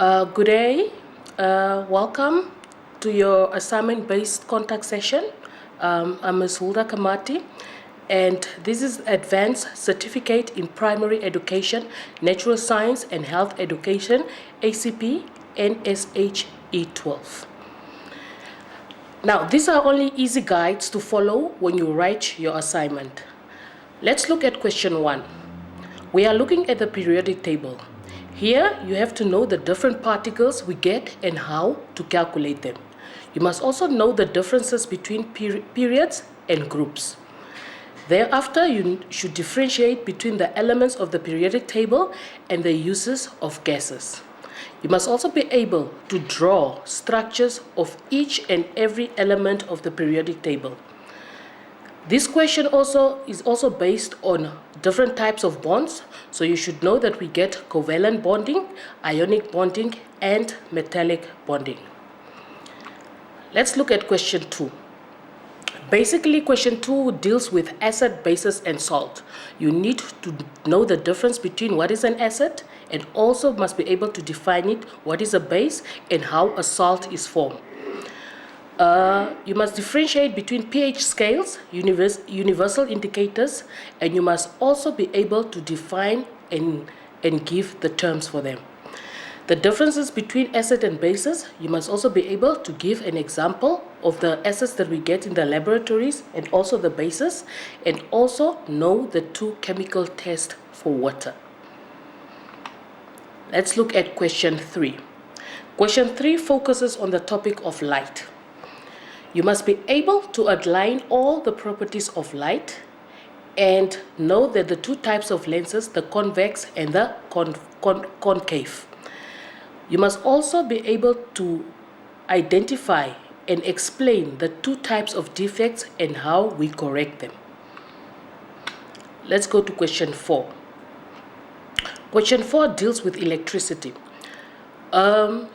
Good day. Welcome to your assignment-based contact session. I'm Ms. Hulda Kamati, and this is Advanced Certificate in Primary Education, Natural Science and Health Education, Acp-Nshe12. Now, these are only easy guides to follow when you write your assignment. Let's look at question 1. We are looking at the periodic table. Here, you have to know the different particles we get and how to calculate them. You must also know the differences between periods and groups. Thereafter, you should differentiate between the elements of the periodic table and the uses of gases. You must also be able to draw structures of each and every element of the periodic table. This question is also based on different types of bonds, so you should know that we get covalent bonding, ionic bonding, and metallic bonding. Let's look at question 2. Basically, question 2 deals with acid, bases, and salt. You need to know the difference between what is an acid and also must be able to define it, what is a base, and how a salt is formed. You must differentiate between pH scales, universal indicators, and you must also be able to define and give the terms for them. The differences between acid and bases, you must also be able to give an example of the acids that we get in the laboratories and also the bases, and also know the two chemical tests for water. Let's look at question 3. Question 3 focuses on the topic of light. You must be able to outline all the properties of light and know that the two types of lenses, the convex and the concave. You must also be able to identify and explain the two types of defects and how we correct them. Let's go to question 4. Question 4 deals with electricity.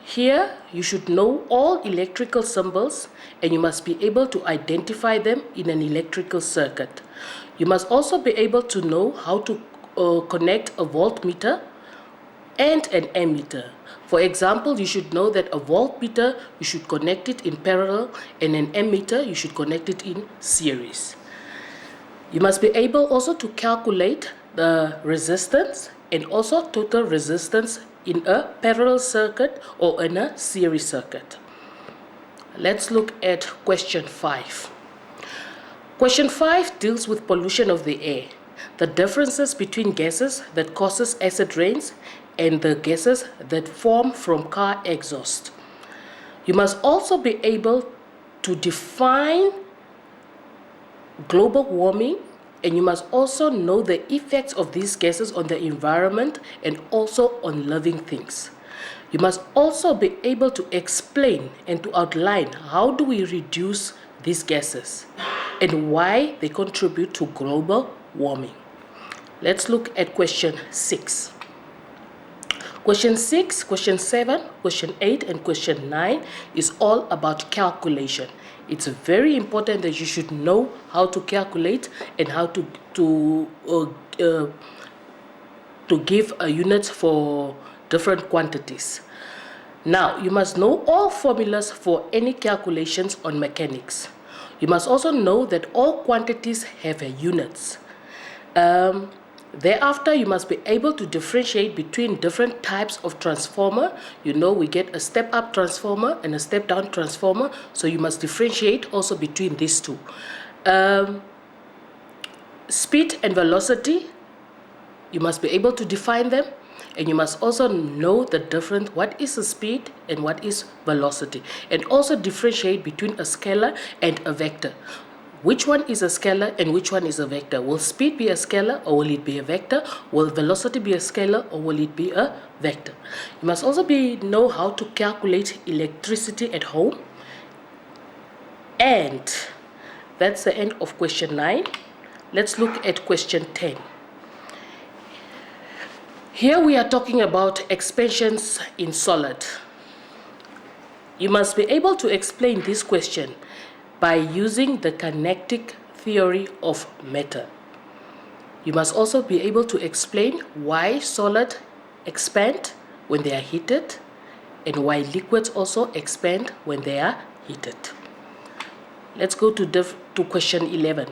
Here, you should know all electrical symbols and you must be able to identify them in an electrical circuit. You must also be able to know how to connect a voltmeter and an ammeter. For example, you should know that a voltmeter, you should connect it in parallel, and an ammeter, you should connect it in series. You must be able also to calculate the resistance and also total resistance in a parallel circuit or in a series circuit. Let's look at question 5. Question 5 deals with pollution of the air, the differences between gases that causes acid rains and the gases that form from car exhaust. You must also be able to define global warming, and you must also know the effects of these gases on the environment and also on living things. You must also be able to explain and to outline how do we reduce these gases and why they contribute to global warming. Let's look at question 6. Question 6, question 7, question 8, and question 9 is all about calculation. It's very important that you should know how to calculate and how to give a unit for different quantities. Now, you must know all formulas for any calculations on mechanics. You must also know that all quantities have units. Thereafter, you must be able to differentiate between different types of transformer. You know we get a step-up transformer and a step-down transformer, so you must differentiate also between these two. Speed and velocity, you must be able to define them, and you must also know the difference, what is a speed and what is velocity, and also differentiate between a scalar and a vector. Which one is a scalar and which one is a vector? Will speed be a scalar or will it be a vector? Will velocity be a scalar or will it be a vector? You must also know how to calculate electricity at home. And that's the end of question 9. Let's look at question 10. Here we are talking about expansions in solid. You must be able to explain this question by using the kinetic theory of matter. You must also be able to explain why solid expand when they are heated and why liquids also expand when they are heated. Let's go to question 11.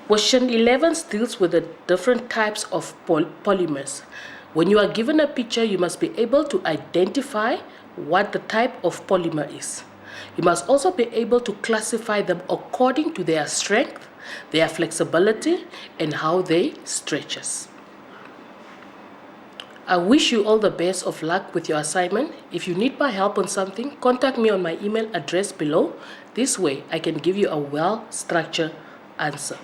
Question 11 deals with the different types of polymers. When you are given a picture, you must be able to identify what the type of polymer is. You must also be able to classify them according to their strength, their flexibility, and how they stretches. I wish you all the best of luck with your assignment. If you need my help on something, contact me on my email address below. This way, I can give you a well-structured answer.